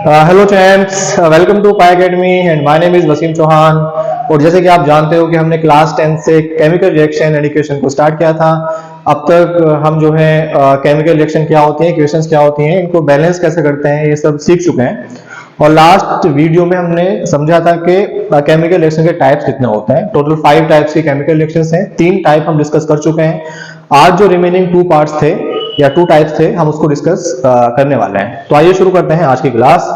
Hello friends, welcome to pi academy and my name is Wasim Chauhan. और जैसे कि आप जानते हो कि हमने क्लास 10 से केमिकल रिएक्शन एंड इक्वेशन को स्टार्ट किया था। अब तक हम जो है केमिकल रिएक्शन क्या होती है, इक्वेशंस क्या होती हैं, इनको बैलेंस कैसे करते हैं, ये सब सीख चुके हैं। और लास्ट वीडियो में हमने समझा था कि केमिकल रिएक्शन के टाइप्स कितने होते हैं। टोटल 5 टाइप्स के केमिकल रिएक्शंस हैं, 3 टाइप हम डिस्कस कर चुके हैं। आज जो रिमेनिंग 2 पार्ट्स थे या 2 टाइप्स थे, हम उसको डिस्कस करने वाले हैं। तो आइए शुरू करते हैं आज की क्लास।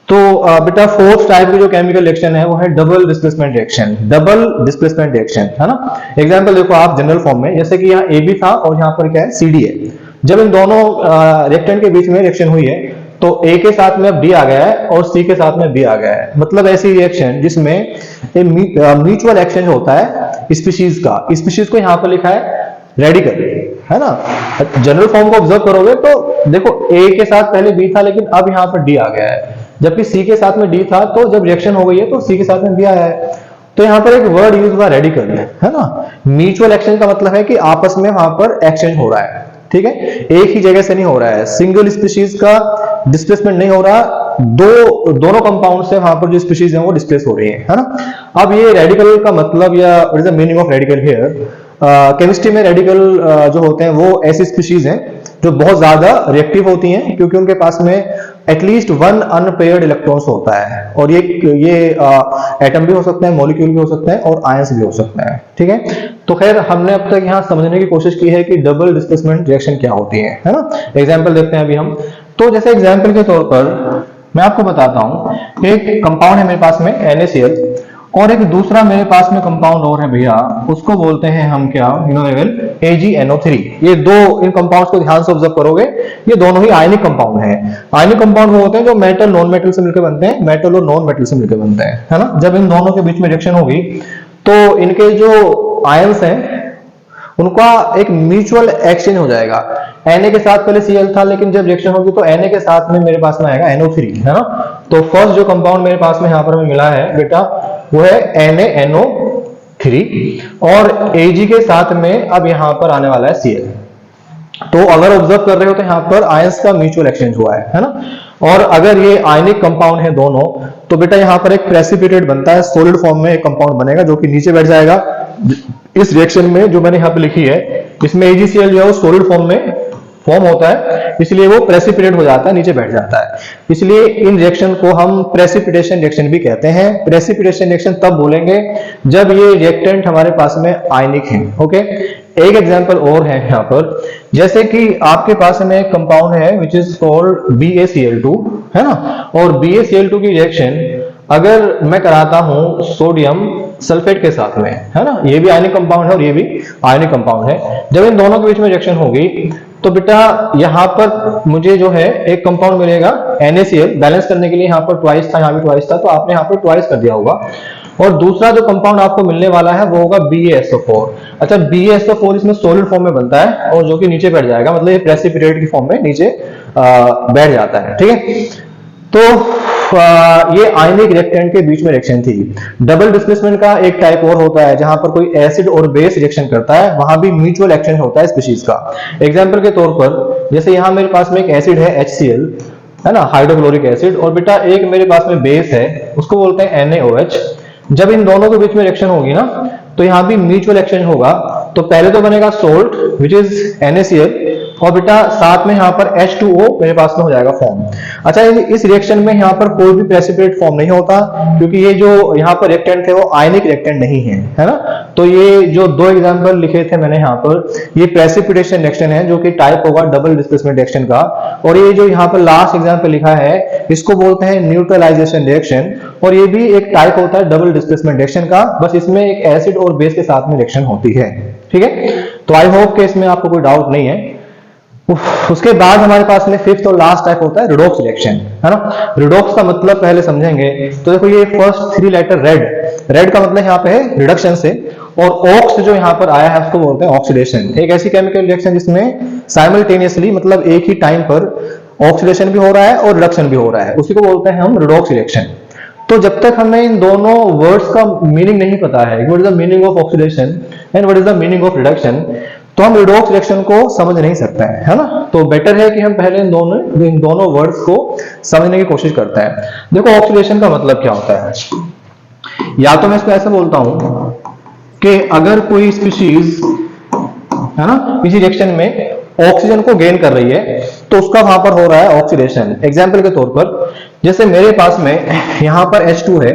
तो बेटा फोर्थ टाइप की जो केमिकल रिएक्शन है वो है double displacement reaction. Double displacement reaction है ना। एग्जांपल देखो आप जनरल फॉर्म में, जैसे कि यहाँ ए बी था और यहाँ पर क्या है सी डी है। जब इन दोनों रिएक्टेंट के बीच में रिएक्शन हुई है तो ए के साथ में अब डी आ गया है और सी के साथ में बी आ गया है। मतलब ऐसी रिएक्शन जिसमें म्यूचुअल एक्सचेंज होता है स्पीशीज का। स्पीशीज को यहाँ पर लिखा है रेडिकल, है ना। जनरल फॉर्म को ऑब्जर्व करोगे तो देखो ए के साथ पहले बी था लेकिन अब यहाँ पर डी आ गया है, जबकि सी के साथ में डी था। तो जब रिएक्शन हो गई है तो सी के साथ में बी आया है। तो यहाँ पर एक वर्ड यूज हुआ रेडिकल, है ना। म्यूचुअल एक्सचेंज का मतलब है कि आपस में वहां पर एक्सचेंज हो रहा है, ठीक है। एक ही जगह से नहीं हो रहा है, सिंगल स्पीशीज का डिस्प्लेसमेंट नहीं हो रहा, दोनों कंपाउंड से वहां पर जो स्पीशीज है वो डिस्प्लेस हो रही है ना। अब ये रेडिकल का मतलब या what is the meaning of radical here. Chemistry में रेडिकल जो होते हैं वो ऐसी स्पीशीज हैं जो बहुत ज्यादा रिएक्टिव होती हैं, क्योंकि उनके पास में एटलीस्ट 1 अनपेयर्ड इलेक्ट्रॉन्स होता है। और ये एटम भी हो सकते हैं, मॉलिक्यूल भी हो सकते हैं और आयंस भी हो सकते हैं, ठीक है। तो खैर हमने अब तक यहाँ समझने की कोशिश की है कि डबल डिस्प्लेसमेंट रिएक्शन क्या होती है ना। एग्जाम्पल देखते हैं अभी हम। तो जैसे एग्जाम्पल के तौर पर मैं आपको बताता हूँ, एक कंपाउंड है मेरे पास में NaCl और एक दूसरा मेरे पास में कंपाउंड और है भैया, उसको बोलते हैं हम क्या, लेवल AgNO3। ये दो इन कंपाउंड्स को ध्यान से ऑब्जर्व करोगे, ये दोनों ही आयनिक कंपाउंड हैं। आयनिक कंपाउंड वो होते हैं जो मेटल नॉन मेटल से मिलकर बनते हैं, मेटल और नॉन मेटल से मिलकर बनते हैं, है ना। जब इन दोनों के बीच में रिएक्शन होगी तो इनके जो आयंस हैं उनका एक म्यूचुअल एक्सचेंज हो जाएगा। Na के साथ पहले Cl था, लेकिन जब रिएक्शन होगी तो Na के साथ में मेरे पास में आएगा NO3, है ना। तो फर्स्ट जो कंपाउंड मेरे पास में यहाँ पर हमें मिला है बेटा वो है NaNO3 और Ag के साथ में अब यहाँ पर आने वाला है Cl। तो अगर ऑब्जर्व कर रहे हो तो यहाँ पर आयंस का म्यूचुअल एक्सचेंज हुआ है ना। और अगर ये आयनिक कंपाउंड है दोनों, तो बेटा यहाँ पर एक प्रेसिपिटेट बनता है, सॉलिड फॉर्म में एक कंपाउंड बनेगा जो कि नीचे बैठ जाएगा। इस रिएक्शन में जो मैंने यहाँ पे लिखी है, इसमें AgCl जो है वो सॉलिड फॉर्म में फॉर्म होता है, इसलिए वो प्रेसिपिटेट हो जाता है, नीचे बैठ जाता है। इसलिए इन रिएक्शन को हम प्रेसिपिटेशन रिएक्शन भी कहते हैं। प्रेसिपिटेशन रिएक्शन तब बोलेंगे जब ये रिएक्टेंट हमारे पास में आयनिक है, ओके। एक एग्जांपल और है यहाँ पर, जैसे कि आपके पास में एक कंपाउंड है विच इज कॉल्ड BaCl2, है ना। और BaCl2 की रिएक्शन अगर मैं कराता हूं सोडियम सल्फेट के साथ में, है ना, ये भी आयनिक कंपाउंड है और ये भी आयनिक कंपाउंड है। जब इन दोनों के बीच में रिएक्शन होगी तो बेटा यहाँ पर मुझे जो है एक कंपाउंड मिलेगा NaCl। बैलेंस करने के लिए यहाँ पर ट्वाइस था, यहाँ भी ट्वाइस था, तो आपने यहाँ पर ट्वाइस कर दिया होगा। और दूसरा जो कंपाउंड आपको मिलने वाला है वो होगा BaSO4। अच्छा, BaSO4 इसमें सॉलिड फॉर्म में बनता है और जो कि नीचे बैठ जाएगा, मतलब ये प्रेसिपिटेट की फॉर्म में नीचे बैठ जाता है, ठीक है। तो ये आयनिक रिएक्टेंट के बीच में रिएक्शन थी। डबल डिस्प्लेसमेंट का एक टाइप और होता है जहां पर कोई एसिड और बेस रिएक्शन करता है, वहां भी म्यूचुअल एक्सचेंज होता है स्पीशीज का। एग्जांपल के तौर पर जैसे यहां मेरे पास में एक एसिड है HCl, है ना, हाइड्रोक्लोरिक एसिड, और बेटा एक मेरे पास में बेस है, उसको बोलते हैं NaOH। जब इन दोनों के बीच में रिएक्शन होगी ना तो यहां भी म्यूचुअल एक्सचेंज होगा। तो पहले तो बनेगा सोल्ट विच इज NaCl और बेटा साथ में यहाँ पर H2O मेरे पास में हो जाएगा फॉर्म। अच्छा, इस रिएक्शन में यहाँ पर कोई भी प्रेसिपिटेट फॉर्म नहीं होता, क्योंकि ये जो यहाँ पर रिएक्टेंट थे वो आयनिक रिएक्टेंट नहीं है ना। तो ये जो 2 एग्जांपल लिखे थे मैंने यहाँ पर, ये प्रेसिपिटेशन रिएक्शन है जो कि टाइप होगा डबल डिस्प्लेसमेंट रिएक्शन का। और ये जो यहाँ पर लास्ट एग्जांपल लिखा है इसको बोलते हैं न्यूट्रलाइजेशन रिएक्शन, और ये भी एक टाइप होता है डबल डिस्प्लेसमेंट रिएक्शन का, बस इसमें एक एसिड और बेस के साथ में रिएक्शन होती है, ठीक है। तो आई होप कि इसमें आपको कोई डाउट नहीं है। उसके बाद हमारे पास में फिफ्थ और लास्ट टाइप होता है रिडॉक्स रिएक्शन, है ना। रिडॉक्स का मतलब पहले समझेंगे। तो देखो ये फर्स्ट 3 लेटर रेड का मतलब यहाँ पे है रिडक्शन से, और ऑक्स जो यहाँ पर आया है उसको बोलते हैं ऑक्सीडेशन। एक ऐसी केमिकल रिएक्शन जिसमें साइमल्टेनियसली, मतलब एक ही टाइम पर ऑक्सीडेशन भी हो रहा है और रिडक्शन भी हो रहा है, उसी को बोलते हैं हम रिडॉक्स रिएक्शन। तो जब तक हमें इन दोनों वर्ड्स का मीनिंग नहीं पता है, what is the meaning of oxidation and what is the meaning of reduction, तो हम रिडॉक्स रिएक्शन को समझ नहीं सकते हैं, है ना। तो बेटर है कि हम पहले इन दोनों वर्ड्स को समझने की कोशिश करते हैं। देखो ऑक्सीडेशन का मतलब क्या होता है, या तो मैं इसको ऐसे बोलता हूं कि अगर कोई स्पीशीज, है ना, किसी रिएक्शन में ऑक्सीजन को गेन कर रही है तो उसका वहां पर हो रहा है ऑक्सीडेशन। एग्जांपल के तौर पर जैसे मेरे पास में यहां पर H2 है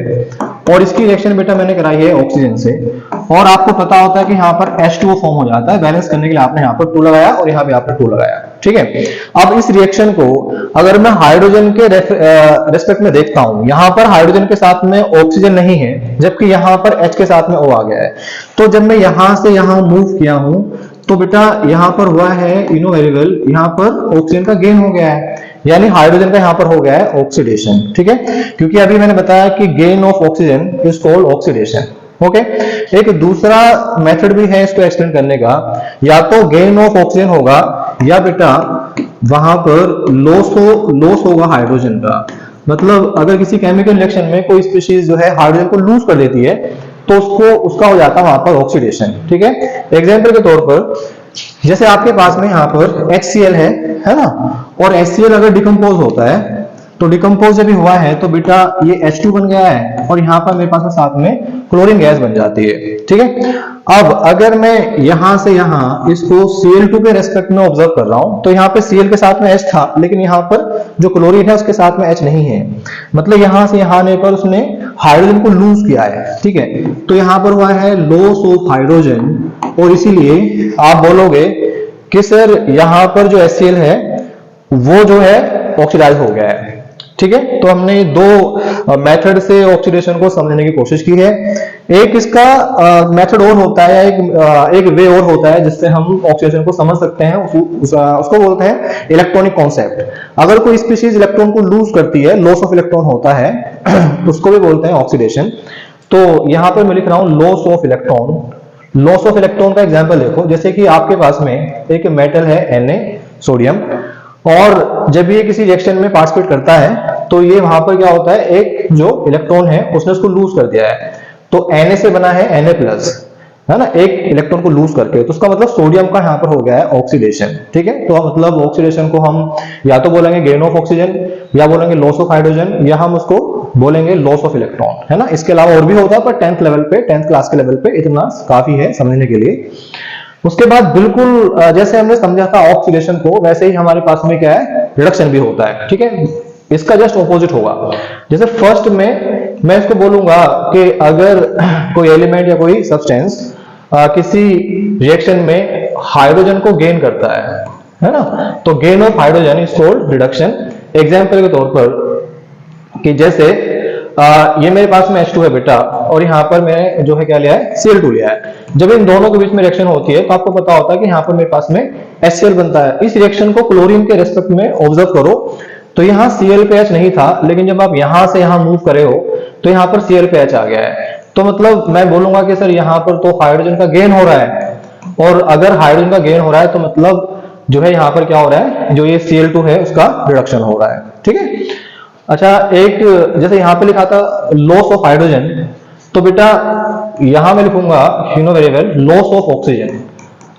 और इसकी रिएक्शन बेटा मैंने कराई है ऑक्सीजन से, और आपको पता होता है कि यहाँ पर H2O फॉर्म हो जाता है। बैलेंस करने के लिए आपने यहाँ पर 2 लगाया और यहाँ पे आपने 2 लगाया, ठीक है। अब इस रिएक्शन को अगर मैं हाइड्रोजन के रेस्पेक्ट में देखता हूं, यहाँ पर हाइड्रोजन के साथ में ऑक्सीजन नहीं है जबकि यहाँ पर H के साथ में O आ गया है। तो जब मैं यहां से यहां मूव किया हूं तो बेटा यहां पर हुआ है, यू नो वेरी वेल, यहां पर ऑक्सीजन का गेन हो गया है, यानी हाइड्रोजन का यहां पर हो गया है ऑक्सीडेशन, ठीक है। क्योंकि अभी मैंने बताया कि gain of oxygen is called oxidation, okay. एक दूसरा मेथड भी है इसको एक्सप्लेन करने का, या तो गेन ऑफ ऑक्सीजन होगा या बेटा वहां पर लॉस होगा हाइड्रोजन का। मतलब अगर किसी केमिकल रिएक्शन में कोई स्पीशीज जो है हाइड्रोजन को लूज कर देती है तो उसका हो जाता है वहां पर ऑक्सीडेशन, ठीक है। एग्जांपल के तौर पर जैसे आपके पास में यहाँ पर HCl है ना, और HCl अगर डिकम्पोज होता है तो डिकम्पोज जब भी हुआ है तो बेटा ये H2 बन गया है और यहाँ पर मेरे पास में साथ में क्लोरीन गैस बन जाती है, ठीक है। अब अगर मैं यहां से यहां इसको Cl2 के रेस्पेक्ट में ऑब्जर्व कर रहा हूं तो यहाँ पे Cl के साथ में H था, लेकिन यहाँ पर जो क्लोरीन है उसके साथ में H नहीं है। मतलब यहां से यहां आने पर उसने हाइड्रोजन को लूज किया है, ठीक है। तो यहाँ पर हुआ है लॉस ऑफ हाइड्रोजन, और इसीलिए आप बोलोगे कि सर यहाँ पर जो HCl है वो जो है ऑक्सीडाइज हो गया है, ठीक है। तो हमने दो मेथड से ऑक्सीडेशन को समझने की कोशिश की है। एक इसका मेथड और होता है, एक वे और होता है जिससे हम ऑक्सीडेशन को समझ सकते हैं, उसको बोलते हैं इलेक्ट्रॉनिक कॉन्सेप्ट। अगर कोई स्पीशीज इलेक्ट्रॉन को लूज करती है, लॉस ऑफ इलेक्ट्रॉन होता है, उसको भी बोलते हैं ऑक्सीडेशन। तो यहाँ पर मैं लिख रहा हूं loss of electron. Loss of electron का एग्जाम्पल देखो, जैसे कि आपके पास में एक मेटल है Na सोडियम, और जब ये किसी रिएक्शन में पार्टिसिपेट करता है तो ये वहां पर क्या होता है, एक जो इलेक्ट्रॉन है उसने उसको लूज कर दिया है, तो Na से बना है Na+, है ना, एक इलेक्ट्रॉन को लूज करके, तो उसका मतलब सोडियम का यहाँ पर हो गया है ऑक्सीडेशन, ठीक है। तो मतलब ऑक्सीडेशन को हम या तो बोलेंगे गेन ऑफ ऑक्सीजन, या बोलेंगे लॉस ऑफ हाइड्रोजन, या हम उसको बोलेंगे लॉस ऑफ इलेक्ट्रॉन, है ना। इसके अलावा और भी होता है, पर 10th लेवल पे, 10th क्लास के लेवल पे इतना काफी है समझने के लिए। उसके बाद बिल्कुल जैसे हमने समझा था ऑक्सीडेशन को, वैसे ही हमारे पास में क्या है, रिडक्शन भी होता है, ठीक है। इसका जस्ट ऑपोजिट होगा। जैसे फर्स्ट में मैं इसको बोलूंगा कि अगर कोई एलिमेंट या कोई सब्सटेंस किसी रिएक्शन में हाइड्रोजन को गेन करता है ना, तो gain of hydrogen is called reduction. Example के तौर पर कि जैसे ये मेरे पास में H2 है बेटा, और यहाँ पर मैंने जो है क्या लिया है, Cl2 लिया है। जब इन दोनों के बीच में रिएक्शन होती है तो आपको पता होता है कि यहाँ पर मेरे पास में HCl बनता है। इस रिएक्शन को क्लोरीन के रेस्पेक्ट में ऑब्जर्व करो तो यहाँ Cl पे H नहीं था, लेकिन जब आप यहां से यहां मूव करे हो तो यहाँ पर Cl पे H आ गया है। तो मतलब मैं बोलूंगा कि सर यहाँ पर तो हाइड्रोजन का गेन हो रहा है, और अगर हाइड्रोजन का गेन हो रहा है तो मतलब जो है यहाँ पर क्या हो रहा है, जो ये Cl2 है उसका रिडक्शन हो रहा है, ठीक है। अच्छा, एक जैसे यहाँ पे लिखा था लॉस ऑफ हाइड्रोजन, तो बेटा यहां मैं लिखूंगा, you know very well, loss of oxygen.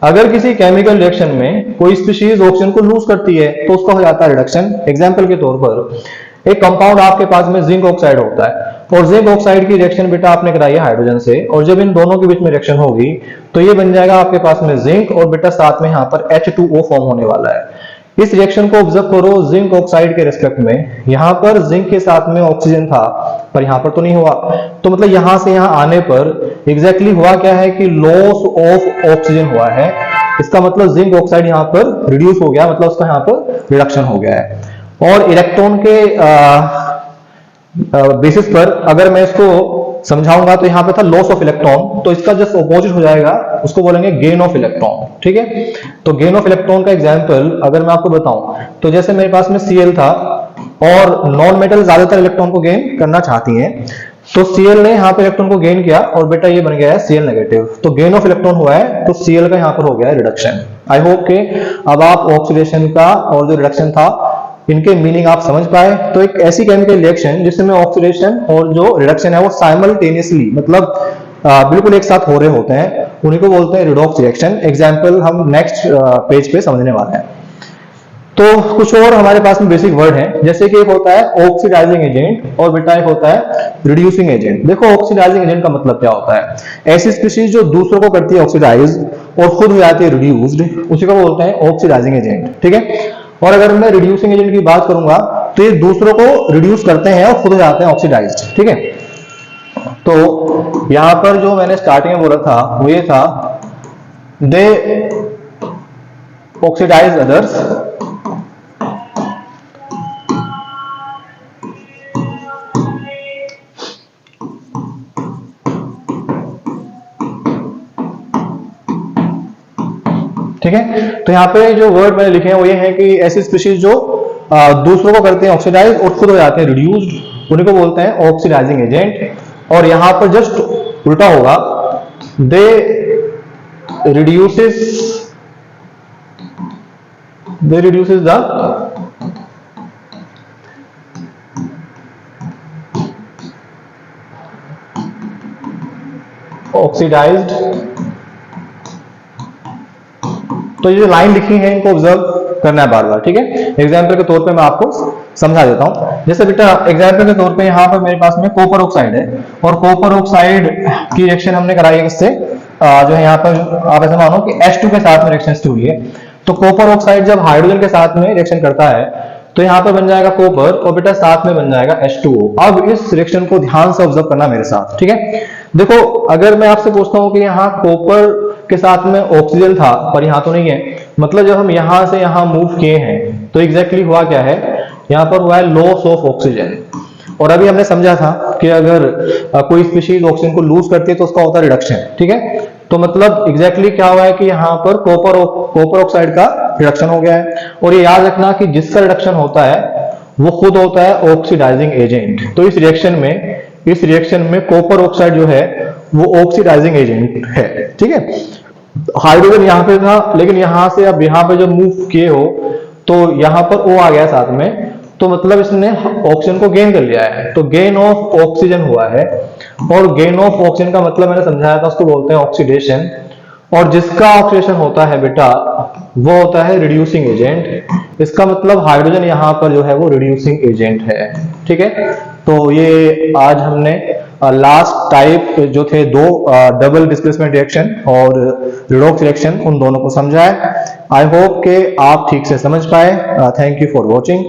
अगर किसी केमिकल रिएक्शन में कोई स्पीशीज ऑक्सीजन को लूज करती है तो उसका हो जाता है रिडक्शन। एग्जांपल के तौर पर एक कंपाउंड आपके पास में जिंक ऑक्साइड होता है, और जिंक ऑक्साइड की रिएक्शन बेटा आपने कराई है हाइड्रोजन से, और जब इन दोनों के बीच में रिएक्शन होगी तो ये बन जाएगा आपके पास में जिंक, और बेटा साथ में यहाँ पर H2O फॉर्म होने वाला है। इस रिएक्शन को ऑब्जर्व करो जिंक ऑक्साइड के रिस्पेक्ट में, यहां पर जिंक के साथ में ऑक्सीजन था पर यहां पर तो नहीं हुआ, तो मतलब यहां से यहां आने पर एग्जैक्टली हुआ क्या है कि लॉस ऑफ ऑक्सीजन हुआ है। इसका मतलब जिंक ऑक्साइड यहां पर रिड्यूस हो गया, मतलब उसका यहां पर रिडक्शन हो गया है। और इलेक्ट्रॉन के बेसिस पर अगर मैं इसको समझाऊंगा तो यहाँ पे था लॉस ऑफ इलेक्ट्रॉन, तो इसका जस्ट ऑपोजिट हो जाएगा, उसको बोलेंगे गेन ऑफ इलेक्ट्रॉन, ठीक है। तो गेन ऑफ इलेक्ट्रॉन का एग्जांपल अगर मैं आपको बताऊं तो जैसे मेरे पास में Cl था, और नॉन मेटल ज्यादातर इलेक्ट्रॉन को गेन करना चाहती हैं, तो Cl ने यहाँ पे इलेक्ट्रॉन को गेन किया और बेटा ये बन गया है Cl नेगेटिव, तो गेन ऑफ इलेक्ट्रॉन हुआ है, तो Cl का यहाँ पर हो गया है रिडक्शन। आई होप के अब आप ऑक्सीडेशन का और जो रिडक्शन था इनके मीनिंग आप समझ पाए। तो एक ऐसी केमिकल रिएक्शन जिसमें ऑक्सीडेशन और जो रिडक्शन है वो साइमल्टेनियसली, मतलब बिल्कुल एक साथ हो रहे होते हैं, उन्हीं को बोलते हैं रिडॉक्स रिएक्शन। एग्जाम्पल हम नेक्स्ट पेज पे समझने वाले हैं। तो कुछ और हमारे पास में बेसिक वर्ड हैं, जैसे कि एक होता है ऑक्सीडाइजिंग एजेंट और बेटा एक होता है रिड्यूसिंग एजेंट। देखो ऑक्सीडाइजिंग एजेंट का मतलब क्या होता है, ऐसी स्पीशीज जो दूसरों को करती है ऑक्सीडाइज और खुद हो जाती है रिड्यूस्ड, उसी को बोलते हैं ऑक्सीडाइजिंग एजेंट, ठीक है। और अगर मैं रिड्यूसिंग एजेंट की बात करूंगा तो ये दूसरों को रिड्यूस करते हैं और खुद हो जाते हैं ऑक्सीडाइज्ड, ठीक है। तो यहां पर जो मैंने स्टार्टिंग में बोला था वो ये था, दे ऑक्सीडाइज अदर्स ठीक है। तो यहाँ पे जो वर्ड मैंने लिखे हैं वो ये है कि ऐसी स्पीशीज जो दूसरों को करते हैं ऑक्सीडाइज और खुद हो जाते हैं रिड्यूस्ड, उन्हीं को बोलते हैं ऑक्सीडाइजिंग एजेंट। और यहाँ पर जस्ट उल्टा होगा, दे रिड्यूसेस द ऑक्सीडाइज्ड। तो ये जो लाइन लिखी है इनको ऑब्जर्व करना है बार बार, ठीक है। एग्जाम्पल के तौर पे मैं आपको समझा देता हूं। जैसे बेटा एग्जाम्पल के तौर पे यहाँ पर मेरे पास में कॉपर ऑक्साइड है और कॉपर ऑक्साइड की रिएक्शन हमने कराई है किससे, जो है यहाँ पर आप ऐसा मानो कि H2 के साथ में रिएक्शन हुई है। तो कॉपर ऑक्साइड जब हाइड्रोजन के साथ में रिएक्शन करता है तो यहाँ पर बन जाएगा कॉपर और बेटा साथ में बन जाएगा H2O। अब इस रिएक्शन को ध्यान से ऑब्जर्व करना मेरे साथ, ठीक है। देखो अगर मैं आपसे पूछता हूँ कि यहाँ कॉपर के साथ में ऑक्सीजन था पर यहाँ तो नहीं है, मतलब जब हम यहाँ से यहाँ मूव किए हैं तो एग्जैक्टली हुआ क्या है, यहाँ पर हुआ है लॉस ऑफ ऑक्सीजन। और अभी हमने समझा था कि अगर कोई स्पीशीज ऑक्सीजन को लूज करती है तो उसका होता है रिडक्शन, ठीक है। तो मतलब एग्जैक्टली क्या हुआ है कि यहाँ पर कॉपर ऑक्साइड का रिडक्शन हो गया है। और ये याद रखना कि जिसका रिडक्शन होता है वो खुद होता है ऑक्सीडाइजिंग एजेंट। तो इस रिएक्शन में कॉपर ऑक्साइड जो है वो ऑक्सीडाइजिंग एजेंट है, ठीक है। हाइड्रोजन यहाँ पे था लेकिन यहाँ से अब यहाँ पे जब मूव किए हो तो यहाँ पर O आ गया साथ में, तो मतलब इसने ऑक्सीजन को गेन कर लिया है, तो गेन ऑफ ऑक्सीजन हुआ है। और गेन ऑफ ऑक्सीजन का मतलब मैंने समझाया था, उसको बोलते हैं ऑक्सीडेशन। और जिसका ऑक्सीडेशन होता है बेटा वो होता है रिड्यूसिंग एजेंट। इसका मतलब हाइड्रोजन यहाँ पर जो है वो रिड्यूसिंग एजेंट है, ठीक है। तो ये आज हमने लास्ट टाइप जो थे दो डबल डिस्प्लेसमेंट रिएक्शन और रिडॉक्स रिएक्शन, उन दोनों को समझा है। आई होप कि आप ठीक से समझ पाए। Thank you for watching.